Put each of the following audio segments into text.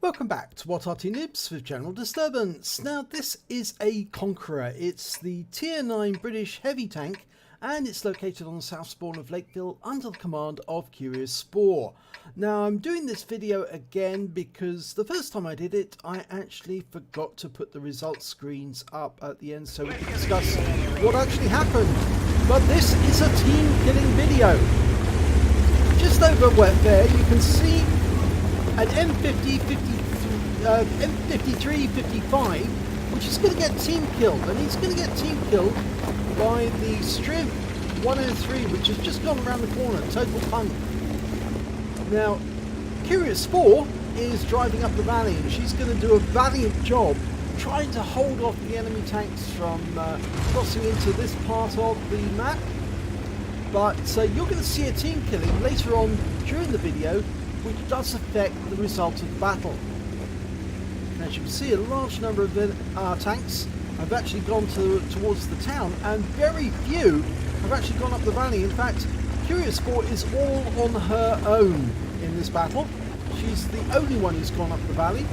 Welcome back to What Arty Noobs with General Disturbance. Now this is a Conqueror. It's the Tier 9 British heavy tank and it's located on the south spawn of Lakeville under the command of Curious Spore. Now I'm doing this video again because the first time I did it I actually forgot to put the results screens up at the end so we can discuss what actually happened. But this is a team killing video. Just over there you can see an M53-55, which is going to get team killed, and he's going to get team killed by the Strv 103, which has just gone around the corner, totallpunk. Now, Curious Spore is driving up the valley, and she's going to do a valiant job trying to hold off the enemy tanks from crossing into this part of the map. But you're going to see a team killing later on during the video, which does affect the result of the battle. As you can see, a large number of tanks have actually gone towards the town, and very few have actually gone up the valley. In fact, Curious Spore is all on her own in this battle. She's the only one who's gone up the valley.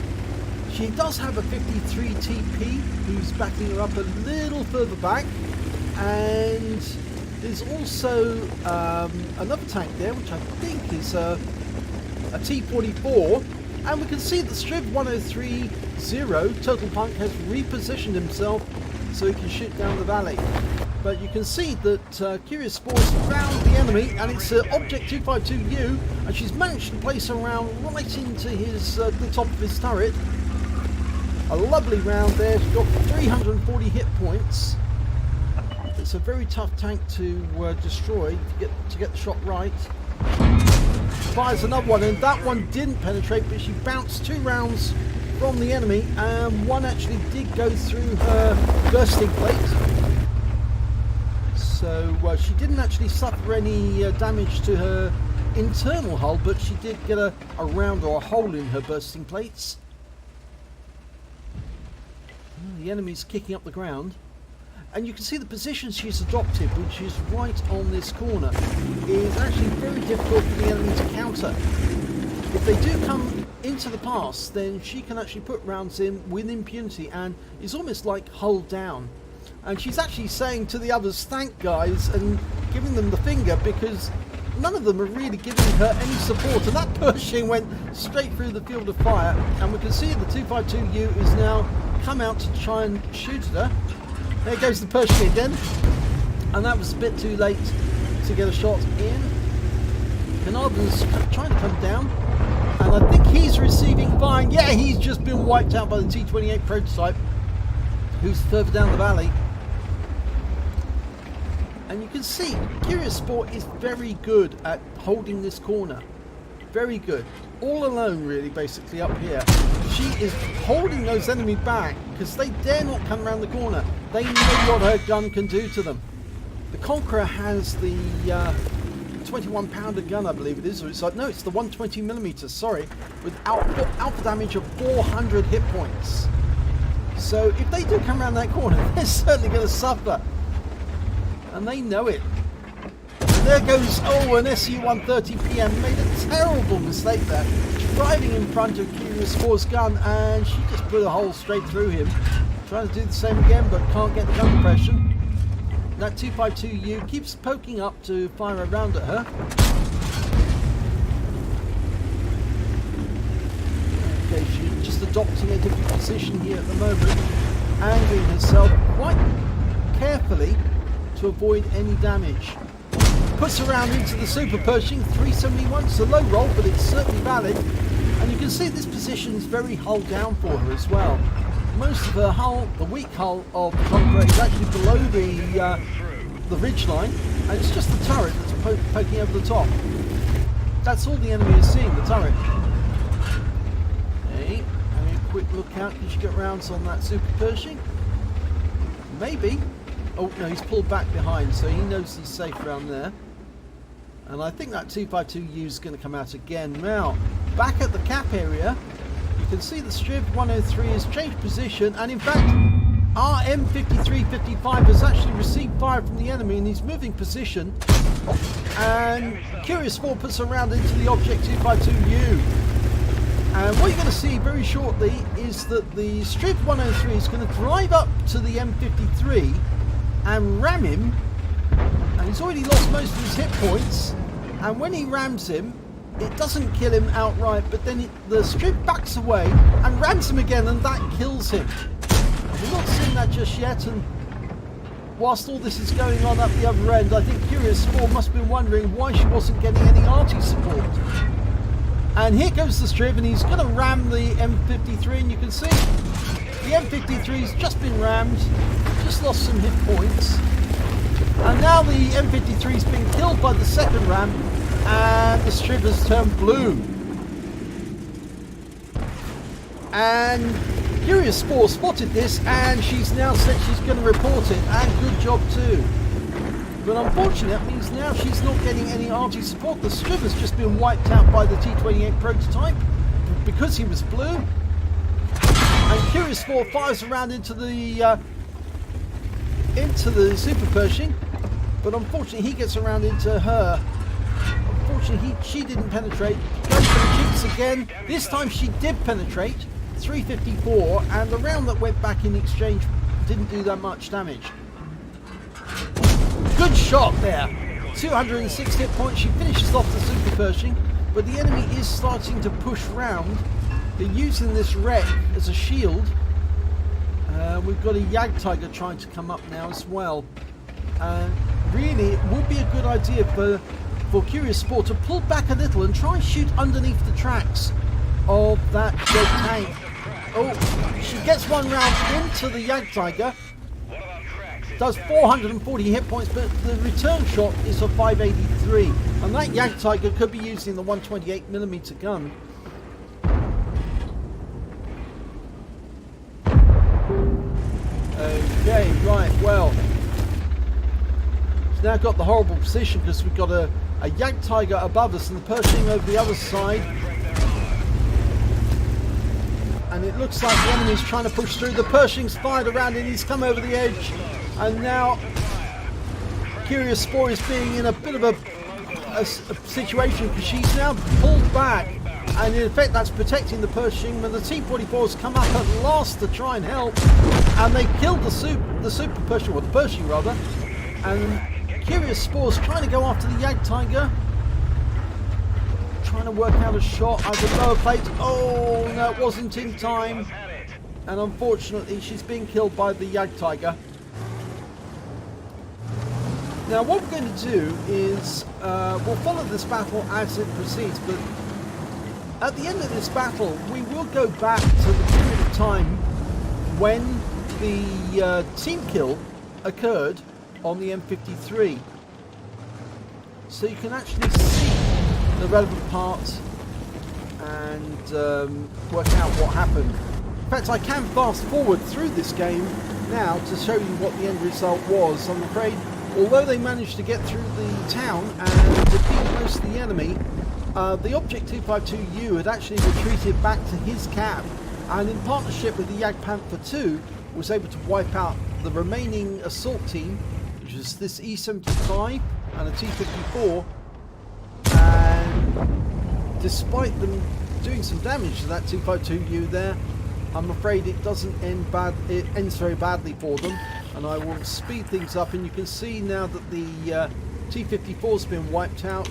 She does have a 53 TP who's backing her up a little further back, and there's also another tank there, which I think is a T-44, and we can see that Strv 103-0 totallpunk has repositioned himself so he can shoot down the valley. But you can see that Curious Spore's found the enemy, and it's Object 252U, and she's managed to place a round right into his the top of his turret. A lovely round there. She's got 340 hit points. It's a very tough tank to destroy to get the shot right. Fires another one, and that one didn't penetrate, but she bounced 2 rounds from the enemy, and one actually did go through her bursting plate. So she didn't actually suffer any damage to her internal hull, but she did get a round or a hole in her bursting plates. The enemy's kicking up the ground. And you can see the position she's adopted, which is right on this corner, is actually very difficult for the enemy to counter. If they do come into the pass, then she can actually put rounds in with impunity and is almost like hull down. And she's actually saying to the others, "Thank guys," and giving them the finger because none of them are really giving her any support. And that Pershing went straight through the field of fire, and we can see the 252U is now come out to try and shoot at her. There goes the Pershing again, and that was a bit too late to get a shot in. Canarvan's trying to come down, and I think he's receiving fire. Yeah, he's just been wiped out by the T-28 prototype, who's further down the valley. And you can see Curious Spore is very good at holding this corner. Very good. All alone, really, basically, up here. She is holding those enemy back because they dare not come around the corner. They know what her gun can do to them. The Conqueror has the 21-pounder gun, I believe it is. Or it's like, no, it's the 120mm, sorry, with alpha damage of 400 hit points. So if they do come around that corner, they're certainly going to suffer. And they know it. There goes, an SU-130 PM made a terrible mistake there, driving in front of Curious Spore's gun, and she just put a hole straight through him. Trying to do the same again, but can't get the gun depression. That 252U keeps poking up to fire a round at her. Okay, she's just adopting a different position here at the moment, angling herself quite carefully to avoid any damage. Puts her round into the Super Pershing 371. It's a low roll, but it's certainly valid. And you can see this position is very hull down for her as well. Most of her hull, the weak hull of the Conqueror, is actually below the ridge line, and it's just the turret that's poking over the top. That's all the enemy is seeing, the turret. Okay, having a quick look out. Can she get rounds on that Super Pershing? Maybe. Oh no, he's pulled back behind, so he knows he's safe around there. And I think that 252U is going to come out again. Now, back at the cap area, you can see the Strv 103 has changed position, and in fact, our M53-55 has actually received fire from the enemy, and he's moving position. And Curious Spore puts a round into the Object 252U. And what you're going to see very shortly is that the Strv 103 is going to drive up to the M53 and ram him. And he's already lost most of his hit points. And when he rams him, it doesn't kill him outright, but then the Strv backs away and rams him again, and that kills him. We've not seen that just yet, and whilst all this is going on up the other end, I think Curious Sport must have been wondering why she wasn't getting any Arty support. And here goes the Strv, and he's going to ram the M53, and you can see the M53's just been rammed, just lost some hit points. And now the M53's been killed by the second ram, and the Strv has turned blue. And Curious Sport spotted this, and she's now said she's going to report it, and good job too. But unfortunately, that means now she's not getting any Arty support. The Strv has just been wiped out by the T28 prototype because he was blue. And Curious Sport fires around into the Super Pershing, but unfortunately he gets around into her. Unfortunately, she didn't penetrate. Goes for the cheeks again. This time she did penetrate. 354, and the round that went back in exchange didn't do that much damage. Good shot there. 206 hit points. She finishes off the Super Pershing, but the enemy is starting to push round. They're using this wreck as a shield. We've got a Jagdtiger trying to come up now as well. Really, it would be a good idea for Curious Sport to pull back a little and try and shoot underneath the tracks of that dead tank. Oh, she gets one round into the Jagdtiger. Does 440 hit points, but the return shot is a 583, and that Jagdtiger could be using the 128mm gun. Okay, right, well, she's now got the horrible position because we've got a Jagdtiger above us and the Pershing over the other side. And it looks like the enemy's trying to push through. The Pershing's fired around and he's come over the edge. And now Curious Sport is being in a bit of a situation because she's now pulled back. And in effect that's protecting the Pershing, but the T-44's come up at last to try and help. And they killed the Super Pershing, or the Pershing rather. And Curious Sport's trying to go after the Jagdtiger. Trying to work out a shot at the lower plate. Oh no, it wasn't in time. And unfortunately she's being killed by the Jagdtiger. Now what we're going to do is we'll follow this battle as it proceeds, but at the end of this battle we will go back to the period of time when the team kill occurred on the M53, so you can actually see the relevant parts and work out what happened. In fact, I can fast forward through this game now to show you what the end result was. I'm afraid, although they managed to get through the town and defeat most of the enemy, the Object 252U had actually retreated back to his camp, and in partnership with the Jagdpanther 2 was able to wipe out the remaining assault team, which is this E75 and a T-54. And despite them doing some damage to that 252U there, I'm afraid it doesn't end bad. It ends very badly for them. And I will speed things up, and you can see now that the T-54's been wiped out,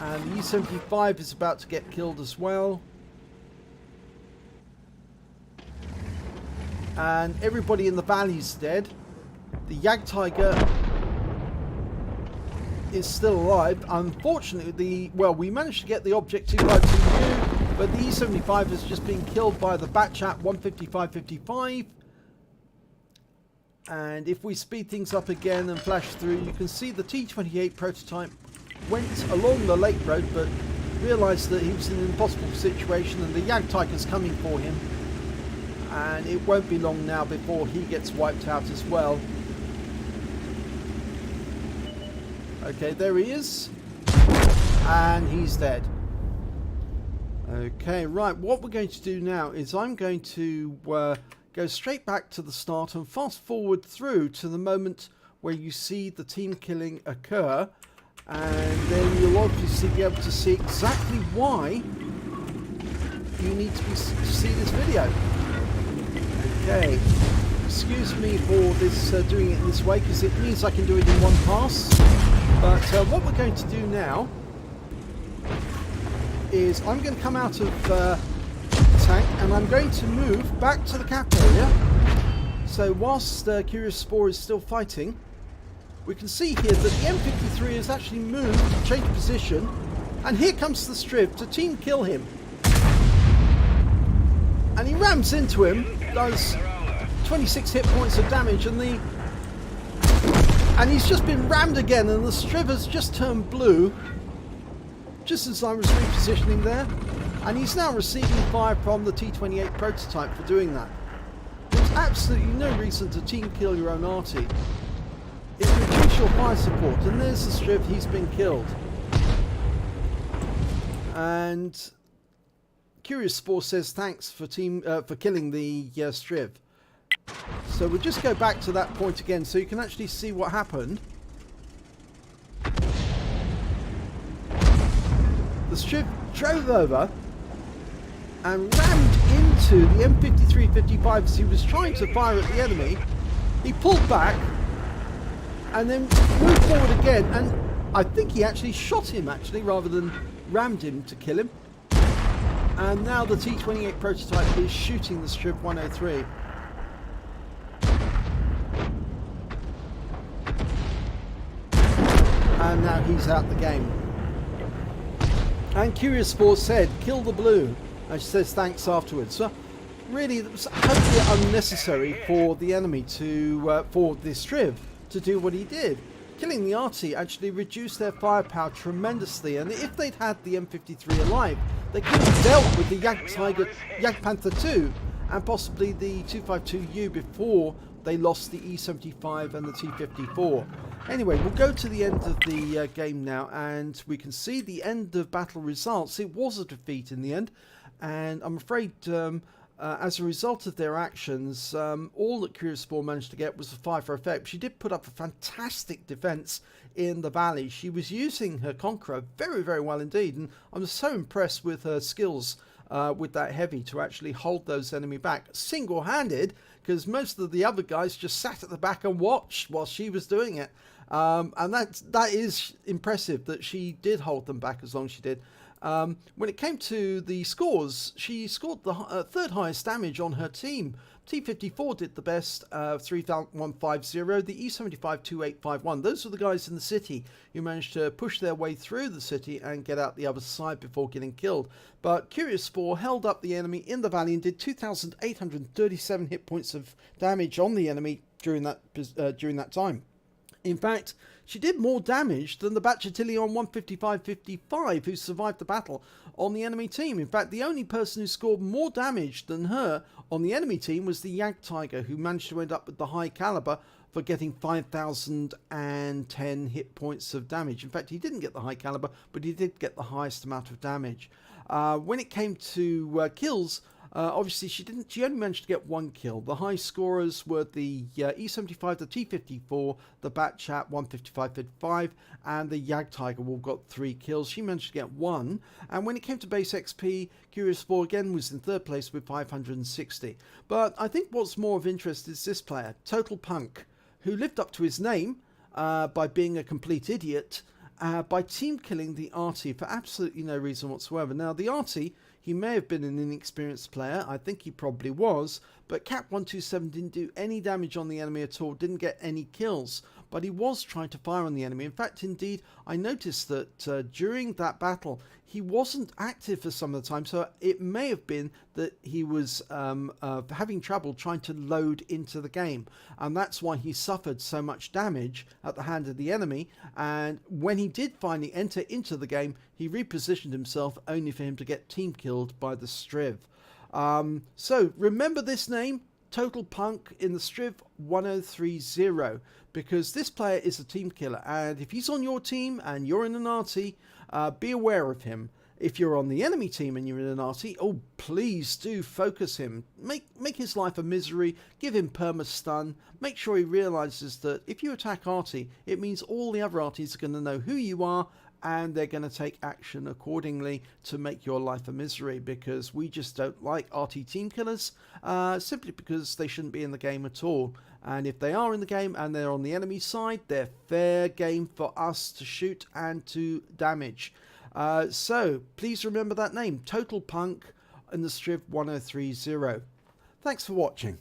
and the E75 is about to get killed as well. And everybody in the valley's dead. The Jagdtiger is still alive. Unfortunately, we managed to get the Object 252U, but the E75 has just been killed by the Batchat 155-55. And if we speed things up again and flash through, you can see the T28 prototype went along the lake road, but realised that he was in an impossible situation, and the Jagdtiger's coming for him. And it won't be long now before he gets wiped out as well. Okay, there he is. And he's dead. Okay, right, what we're going to do now is I'm going to go straight back to the start and fast forward through to the moment where you see the team killing occur, and then you'll obviously be able to see exactly why you need to see this video. Okay, excuse me for this doing it this way, because it means I can do it in one pass. But what we're going to do now is I'm going to come out of the tank and I'm going to move back to the cap area. So whilst Curious Spore is still fighting, we can see here that the M53 has actually moved, changed position, and here comes the Strv to team kill him. And he rams into him, does 26 hit points of damage, and he's just been rammed again, and the Strv has just turned blue, just as I was repositioning there, and he's now receiving fire from the T28 prototype for doing that. There's absolutely no reason to team kill your own Arty. It reduces your fire support, and there's the Strv, he's been killed. And Curious Spore says thanks for killing the Strv. So we'll just go back to that point again so you can actually see what happened. The Strv drove over and rammed into the M53-55 as he was trying to fire at the enemy. He pulled back and then moved forward again, and I think he actually shot him rather than rammed him to kill him. And now the T28 prototype is shooting the Strv 103. And now he's out the game. And Curious Spore said, kill the blue. And she says thanks afterwards. So really, it was totally unnecessary for the enemy to, for this Strv to do what he did. Killing the Arty actually reduced their firepower tremendously, and if they'd had the M53 alive, they could have dealt with the Jagdpanther 2 and possibly the 252U before they lost the E75 and the T54. Anyway, we'll go to the end of the game now, and we can see the end of battle results. It was a defeat in the end, and I'm afraid as a result of their actions, all that Curious Spore managed to get was a 5 for effect. She did put up a fantastic defense in the valley. She was using her Conqueror very, very well indeed, and I'm so impressed with her skills with that heavy to actually hold those enemy back single-handed, because most of the other guys just sat at the back and watched while she was doing it. And that is impressive that she did hold them back as long as she did. When it came to the scores, she scored the third highest damage on her team. T54 did the best, 3150, the E75 2851. Those were the guys in the city who managed to push their way through the city and get out the other side before getting killed. But Curious Spore held up the enemy in the valley and did 2,837 hit points of damage on the enemy during that time. In fact, she did more damage than the Bachatilion 155-55 who survived the battle on the enemy team. In fact, the only person who scored more damage than her on the enemy team was the Jagdtiger, who managed to end up with the high caliber for getting 5,010 hit points of damage. In fact, he didn't get the high caliber, but he did get the highest amount of damage. When it came to kills, obviously she only managed to get one kill. The high scorers were the E75, the T54, the Batchat 155-55, and the Jagdtiger all got 3 kills. She managed to get 1. And when it came to base XP, Curious Spore again was in third place with 560. But I think what's more of interest is this player, totallpunk, who lived up to his name by being a complete idiot, by team killing the Arty for absolutely no reason whatsoever. Now, the Arty, he may have been an inexperienced player, I think he probably was, but Cap 127 didn't do any damage on the enemy at all, didn't get any kills, but he was trying to fire on the enemy. In fact, indeed, I noticed that during that battle, he wasn't active for some of the time, so it may have been that he was having trouble trying to load into the game, and that's why he suffered so much damage at the hand of the enemy. And when he did finally enter into the game, he repositioned himself only for him to get team killed by the Strv. So remember this name, totallpunk, in the Strv 1030, because this player is a team killer, and if he's on your team and you're in an Arty, be aware of him. If you're on the enemy team and you're in an Arty, oh, please do focus him. Make his life a misery, give him perma-stun, make sure he realises that if you attack Arty, it means all the other Arties are going to know who you are and they're going to take action accordingly to make your life a misery, because we just don't like Arty team killers, simply because they shouldn't be in the game at all. And if they are in the game and they're on the enemy side, they're fair game for us to shoot and to damage. So please remember that name, totallpunk in the Strv 1030. Thanks for watching.